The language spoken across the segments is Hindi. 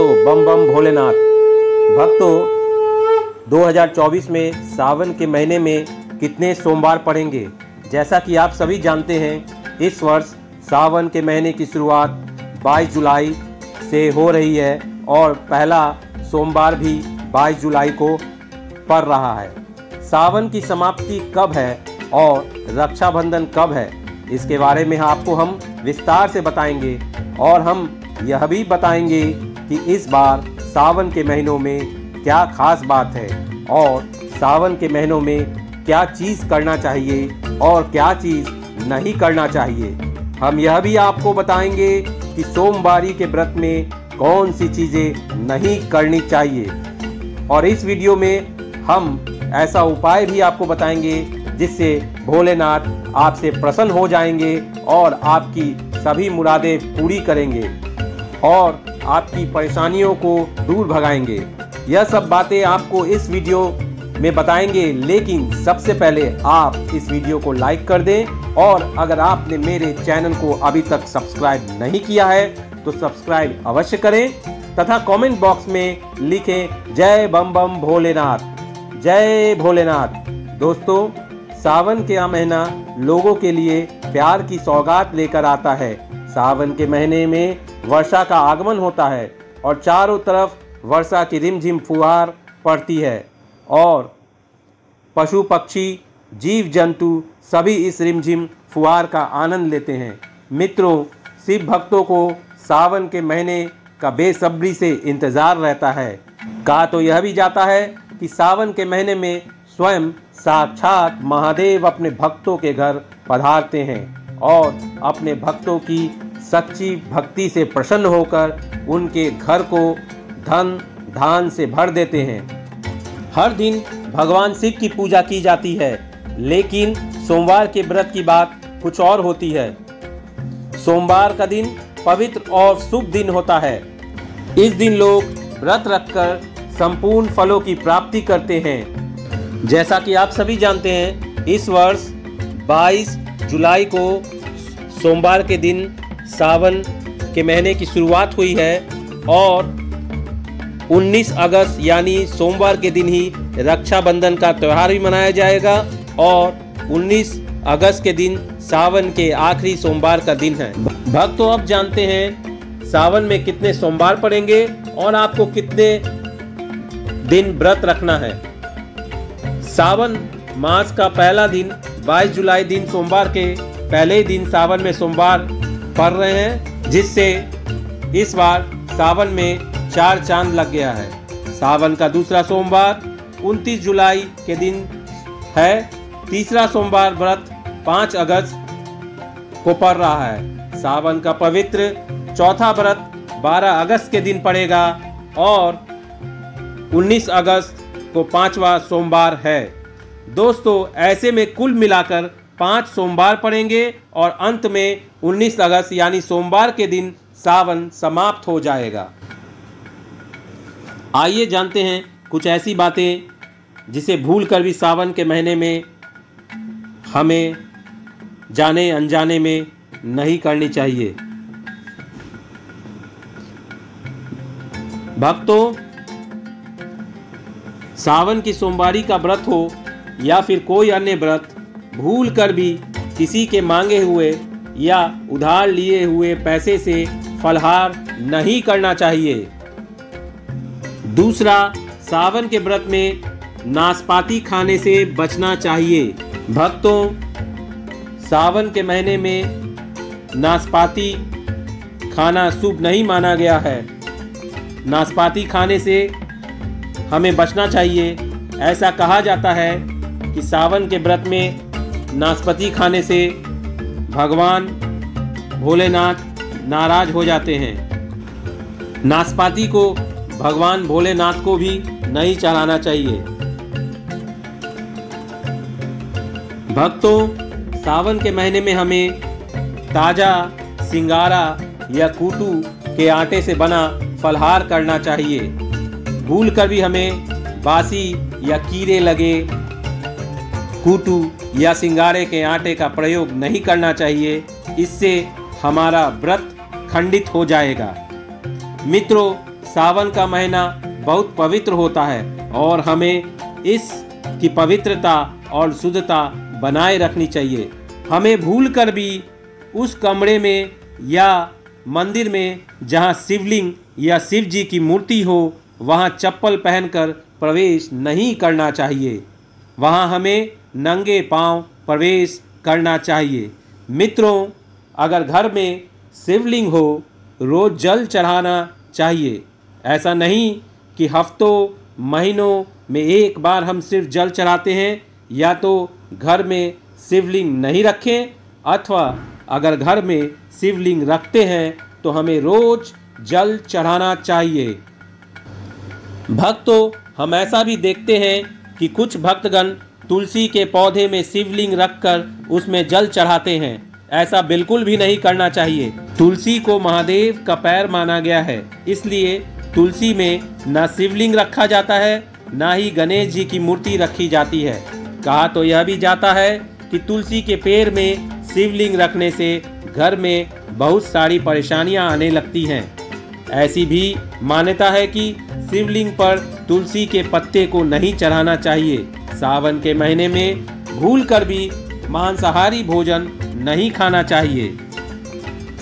भक्तों, बम बम भोलेनाथ। भक्तों, 2024 में सावन के महीने में कितने सोमवार पड़ेंगे? जैसा कि आप सभी जानते हैं, इस वर्ष सावन के महीने की शुरुआत 22 जुलाई से हो रही है और पहला सोमवार भी 22 जुलाई को पड़ रहा है। सावन की समाप्ति कब है और रक्षाबंधन कब है, इसके बारे में आपको हम विस्तार से बताएंगे और हम यह भी बताएंगे कि इस बार सावन के महीनों में क्या खास बात है और सावन के महीनों में क्या चीज़ करना चाहिए और क्या चीज़ नहीं करना चाहिए। हम यह भी आपको बताएंगे कि सोमवारी के व्रत में कौन सी चीज़ें नहीं करनी चाहिए और इस वीडियो में हम ऐसा उपाय भी आपको बताएंगे जिससे भोलेनाथ आपसे प्रसन्न हो जाएंगे और आपकी सभी मुरादें पूरी करेंगे और आपकी परेशानियों को दूर भगाएंगे। यह सब बातें आपको इस वीडियो में बताएंगे, लेकिन सबसे पहले आप इस वीडियो को लाइक कर दें और अगर आपने मेरे चैनल को अभी तक सब्सक्राइब नहीं किया है तो सब्सक्राइब अवश्य करें तथा कमेंट बॉक्स में लिखें जय बम बम भोलेनाथ, जय भोलेनाथ। दोस्तों, सावन का महीना लोगों के लिए प्यार की सौगात लेकर आता है। सावन के महीने में वर्षा का आगमन होता है और चारों तरफ वर्षा की रिमझिम फुहार पड़ती है और पशु पक्षी जीव जंतु सभी इस रिमझिम फुहार का आनंद लेते हैं। मित्रों, शिव भक्तों को सावन के महीने का बेसब्री से इंतज़ार रहता है। कहा तो यह भी जाता है कि सावन के महीने में स्वयं साक्षात महादेव अपने भक्तों के घर पधारते हैं और अपने भक्तों की सच्ची भक्ति से प्रसन्न होकर उनके घर को धन धान से भर देते हैं। हर दिन भगवान शिव की पूजा की जाती है, लेकिन सोमवार के व्रत की बात कुछ और होती है। सोमवार का दिन पवित्र और शुभ दिन होता है। इस दिन लोग व्रत रखकर संपूर्ण फलों की प्राप्ति करते हैं। जैसा कि आप सभी जानते हैं, इस वर्ष 22 जुलाई को सोमवार के दिन सावन के महीने की शुरुआत हुई है और 19 अगस्त यानी सोमवार के दिन ही रक्षाबंधन का त्यौहार भी मनाया जाएगा और 19 अगस्त के दिन सावन के आखिरी सोमवार का दिन है। भक्तों, अब जानते हैं सावन में कितने सोमवार पड़ेंगे और आपको कितने दिन व्रत रखना है। सावन मास का पहला दिन 22 जुलाई दिन सोमवार के पहले ही दिन सावन में सोमवार पड़ रहे हैं, जिससे इस बार सावन में 4 चांद लग गया है। सावन का दूसरा सोमवार 29 जुलाई के दिन है। तीसरा सोमवार व्रत 5 अगस्त को पड़ रहा है। सावन का पवित्र चौथा व्रत 12 अगस्त के दिन पड़ेगा और 19 अगस्त को 5वां सोमवार है। दोस्तों, ऐसे में कुल मिलाकर 5 सोमवार पड़ेंगे और अंत में 19 अगस्त यानी सोमवार के दिन सावन समाप्त हो जाएगा। आइए जानते हैं कुछ ऐसी बातें जिसे भूलकर भी सावन के महीने में हमें जाने अनजाने में नहीं करनी चाहिए। भक्तों, सावन की सोमवारी का व्रत हो या फिर कोई अन्य व्रत, भूलकर भी किसी के मांगे हुए या उधार लिए हुए पैसे से फलाहार नहीं करना चाहिए। दूसरा, सावन के व्रत में नाशपाती खाने से बचना चाहिए। भक्तों, सावन के महीने में नाशपाती खाना शुभ नहीं माना गया है। नाशपाती खाने से हमें बचना चाहिए। ऐसा कहा जाता है कि सावन के व्रत में नाशपाती खाने से भगवान भोलेनाथ नाराज हो जाते हैं। नाशपाती को भगवान भोलेनाथ को भी नहीं चढ़ाना चाहिए। भक्तों, सावन के महीने में हमें ताज़ा सिंगारा या कूटू के आटे से बना फलाहार करना चाहिए। भूलकर भी हमें बासी या कीड़े लगे कूटू या सिंगारे के आटे का प्रयोग नहीं करना चाहिए। इससे हमारा व्रत खंडित हो जाएगा। मित्रों, सावन का महीना बहुत पवित्र होता है और हमें इसकी पवित्रता और शुद्धता बनाए रखनी चाहिए। हमें भूलकर भी उस कमरे में या मंदिर में जहाँ शिवलिंग या शिव जी की मूर्ति हो वहाँ चप्पल पहनकर प्रवेश नहीं करना चाहिए। वहाँ हमें नंगे पांव प्रवेश करना चाहिए। मित्रों, अगर घर में शिवलिंग हो रोज़ जल चढ़ाना चाहिए। ऐसा नहीं कि हफ्तों महीनों में एक बार हम सिर्फ जल चढ़ाते हैं। या तो घर में शिवलिंग नहीं रखें, अथवा अगर घर में शिवलिंग रखते हैं तो हमें रोज जल चढ़ाना चाहिए। भक्तों, हम ऐसा भी देखते हैं कि कुछ भक्तगण तुलसी के पौधे में शिवलिंग रखकर उसमें जल चढ़ाते हैं। ऐसा बिल्कुल भी नहीं करना चाहिए। तुलसी को महादेव का पैर माना गया है, इसलिए तुलसी में न शिवलिंग रखा जाता है न ही गणेश जी की मूर्ति रखी जाती है। कहा तो यह भी जाता है कि तुलसी के पेड़ में शिवलिंग रखने से घर में बहुत सारी परेशानियां आने लगती हैं। ऐसी भी मान्यता है कि शिवलिंग पर तुलसी के पत्ते को नहीं चढ़ाना चाहिए। सावन के महीने में भूलकर भी मांसाहारी भोजन नहीं खाना चाहिए।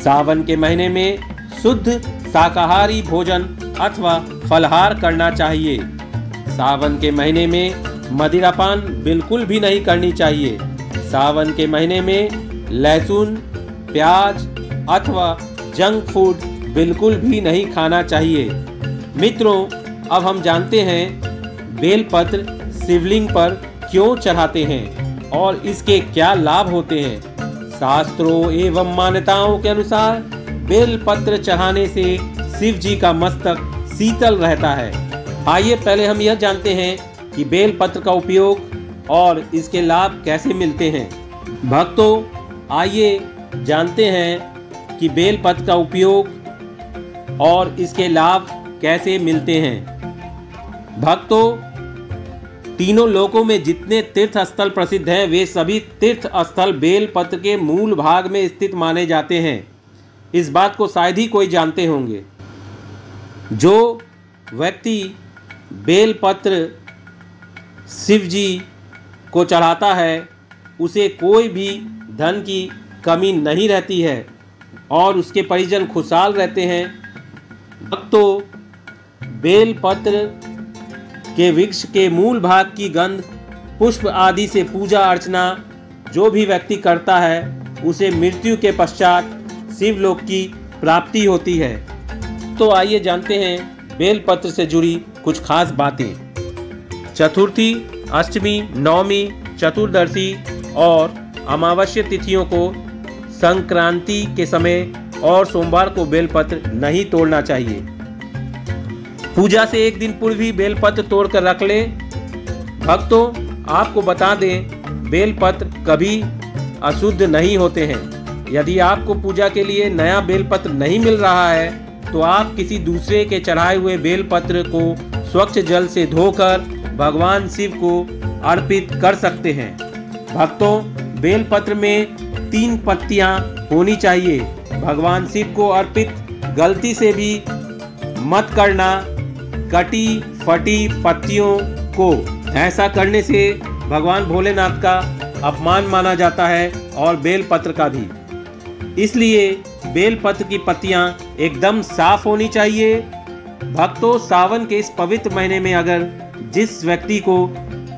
सावन के महीने में शुद्ध शाकाहारी भोजन अथवा फलाहार करना चाहिए। सावन के महीने में मदिरापान बिल्कुल भी नहीं करनी चाहिए। सावन के महीने में लहसुन, प्याज अथवा जंक फूड बिल्कुल भी नहीं खाना चाहिए। मित्रों, अब हम जानते हैं बेलपत्र शिवलिंग पर क्यों चढ़ाते हैं और इसके क्या लाभ होते हैं। शास्त्रों एवं मान्यताओं के अनुसार बेलपत्र चढ़ाने से शिव जी का मस्तक शीतल रहता है। आइए पहले हम यह जानते हैं कि बेलपत्र का उपयोग और इसके लाभ कैसे मिलते हैं। भक्तों, आइए जानते हैं कि बेलपत्र का उपयोग और इसके लाभ कैसे मिलते हैं। भक्तों, तीनों लोकों में जितने तीर्थ स्थल प्रसिद्ध हैं वे सभी तीर्थ स्थल बेलपत्र के मूल भाग में स्थित माने जाते हैं। इस बात को शायद ही कोई जानते होंगे। जो व्यक्ति बेलपत्र शिव जी को चढ़ाता है उसे कोई भी धन की कमी नहीं रहती है और उसके परिजन खुशहाल रहते हैं। भक्तों, बेलपत्र के वृक्ष के मूल भाग की गंध, पुष्प आदि से पूजा अर्चना जो भी व्यक्ति करता है उसे मृत्यु के पश्चात शिवलोक की प्राप्ति होती है। तो आइए जानते हैं बेलपत्र से जुड़ी कुछ खास बातें। चतुर्थी, अष्टमी, नवमी, चतुर्दशी और अमावस्या तिथियों को संक्रांति के समय और सोमवार को बेलपत्र नहीं तोड़ना चाहिए। पूजा से एक दिन पूर्व ही बेलपत्र तोड़कर रख ले। भक्तों, आपको बता दें बेलपत्र कभी अशुद्ध नहीं होते हैं। यदि आपको पूजा के लिए नया बेलपत्र नहीं मिल रहा है तो आप किसी दूसरे के चढ़ाए हुए बेलपत्र को स्वच्छ जल से धोकर भगवान शिव को अर्पित कर सकते हैं। भक्तों, बेलपत्र में 3 पत्तियां होनी चाहिए। भगवान शिव को अर्पित गलती से भी मत करना कटी फटी पत्तियों को। ऐसा करने से भगवान भोलेनाथ का अपमान माना जाता है और बेलपत्र का भी। इसलिए बेलपत्र की पत्तियां एकदम साफ होनी चाहिए। भक्तों, सावन के इस पवित्र महीने में अगर जिस व्यक्ति को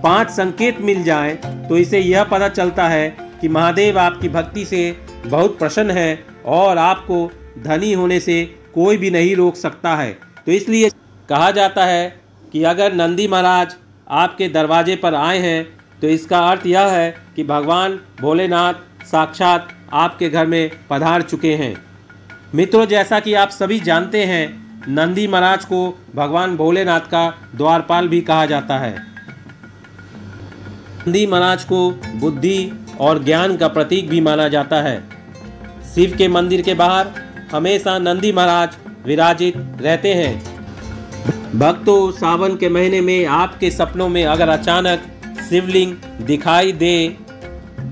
5 संकेत मिल जाएं तो इसे यह पता चलता है कि महादेव आपकी भक्ति से बहुत प्रसन्न है और आपको धनी होने से कोई भी नहीं रोक सकता है। तो इसलिए कहा जाता है कि अगर नंदी महाराज आपके दरवाजे पर आए हैं तो इसका अर्थ यह है कि भगवान भोलेनाथ साक्षात आपके घर में पधार चुके हैं। मित्रों, जैसा कि आप सभी जानते हैं नंदी महाराज को भगवान भोलेनाथ का द्वारपाल भी कहा जाता है। नंदी महाराज को बुद्धि और ज्ञान का प्रतीक भी माना जाता है। शिव के मंदिर के बाहर हमेशा नंदी महाराज विराजित रहते हैं। भक्तों, सावन के महीने में आपके सपनों में अगर अचानक शिवलिंग दिखाई दे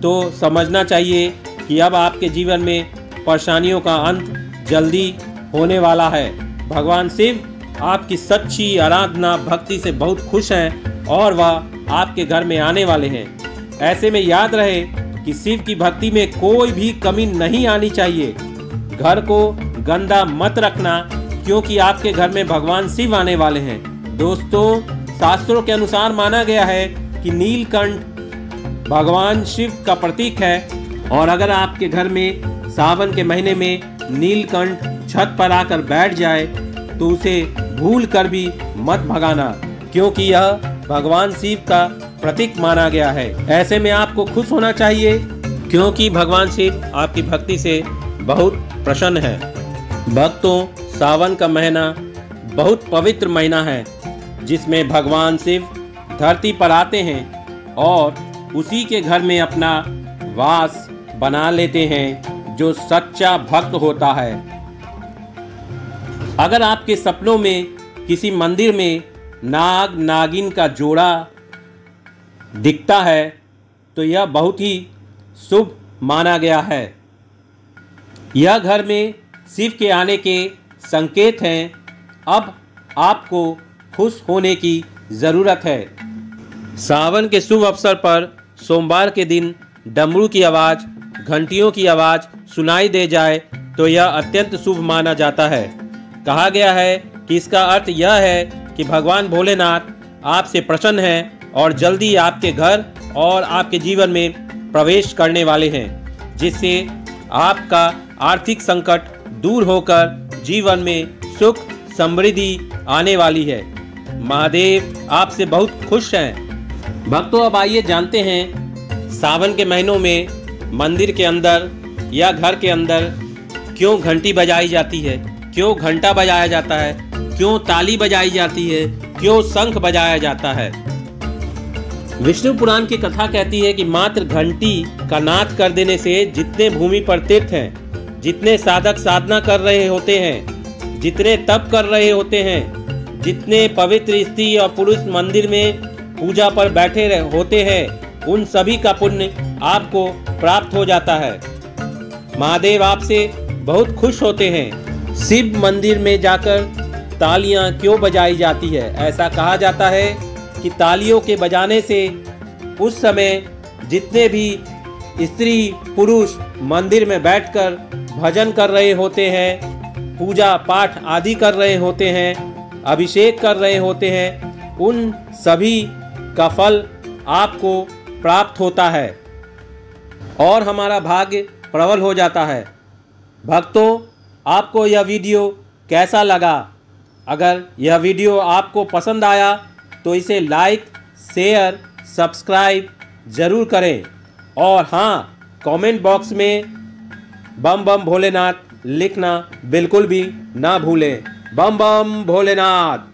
तो समझना चाहिए कि अब आपके जीवन में परेशानियों का अंत जल्दी होने वाला है। भगवान शिव आपकी सच्ची आराधना भक्ति से बहुत खुश हैं और वह आपके घर में आने वाले हैं। ऐसे में याद रहे कि शिव की भक्ति में कोई भी कमी नहीं आनी चाहिए। घर को गंदा मत रखना, क्योंकि आपके घर में भगवान शिव आने वाले हैं। दोस्तों, शास्त्रों के अनुसार माना गया है कि नीलकंठ भगवान शिव का प्रतीक है, और अगर आपके घर में सावन के महीने में नीलकंठ छत पर आकर बैठ जाए तो उसे भूल कर भी मत भगाना, क्योंकि यह भगवान शिव का प्रतीक माना गया है। ऐसे में आपको खुश होना चाहिए, क्योंकि भगवान शिव आपकी भक्ति से बहुत प्रसन्न है। भक्तों, सावन का महीना बहुत पवित्र महीना है, जिसमें भगवान शिव धरती पर आते हैं और उसी के घर में अपना वास बना लेते हैं जो सच्चा भक्त होता है। अगर आपके सपनों में किसी मंदिर में नाग नागिन का जोड़ा दिखता है तो यह बहुत ही शुभ माना गया है। यह घर में शिव के आने के संकेत हैं। अब आपको खुश होने की ज़रूरत है। सावन के शुभ अवसर पर सोमवार के दिन डमरू की आवाज़, घंटियों की आवाज़ सुनाई दे जाए तो यह अत्यंत शुभ माना जाता है। कहा गया है कि इसका अर्थ यह है कि भगवान भोलेनाथ आपसे प्रसन्न हैं और जल्दी आपके घर और आपके जीवन में प्रवेश करने वाले हैं, जिससे आपका आर्थिक संकट दूर होकर जीवन में सुख समृद्धि आने वाली है। महादेव आपसे बहुत खुश हैं। भक्तों, अब आइए जानते हैं सावन के महीनों में मंदिर के अंदर या घर के अंदर क्यों घंटी बजाई जाती है, क्यों घंटा बजाया जाता है, क्यों ताली बजाई जाती है, क्यों शंख बजाया जाता है। विष्णु पुराण की कथा कहती है कि मात्र घंटी का नाद कर देने से जितने भूमि पर तीर्थ हैं, जितने साधक साधना कर रहे होते हैं, जितने तप कर रहे होते हैं, जितने पवित्र स्त्री और पुरुष मंदिर में पूजा पर बैठे होते हैं, उन सभी का पुण्य आपको प्राप्त हो जाता है। महादेव आपसे बहुत खुश होते हैं। शिव मंदिर में जाकर तालियां क्यों बजाई जाती है? ऐसा कहा जाता है कि तालियों के बजाने से उस समय जितने भी स्त्री पुरुष मंदिर में बैठकर भजन कर रहे होते हैं, पूजा पाठ आदि कर रहे होते हैं, अभिषेक कर रहे होते हैं, उन सभी का फल आपको प्राप्त होता है और हमारा भाग्य प्रबल हो जाता है। भक्तों, आपको यह वीडियो कैसा लगा? अगर यह वीडियो आपको पसंद आया तो इसे लाइक, शेयर, सब्सक्राइब ज़रूर करें और हाँ, कमेंट बॉक्स में बम बम भोलेनाथ लिखना बिल्कुल भी ना भूलें। बम बम भोलेनाथ।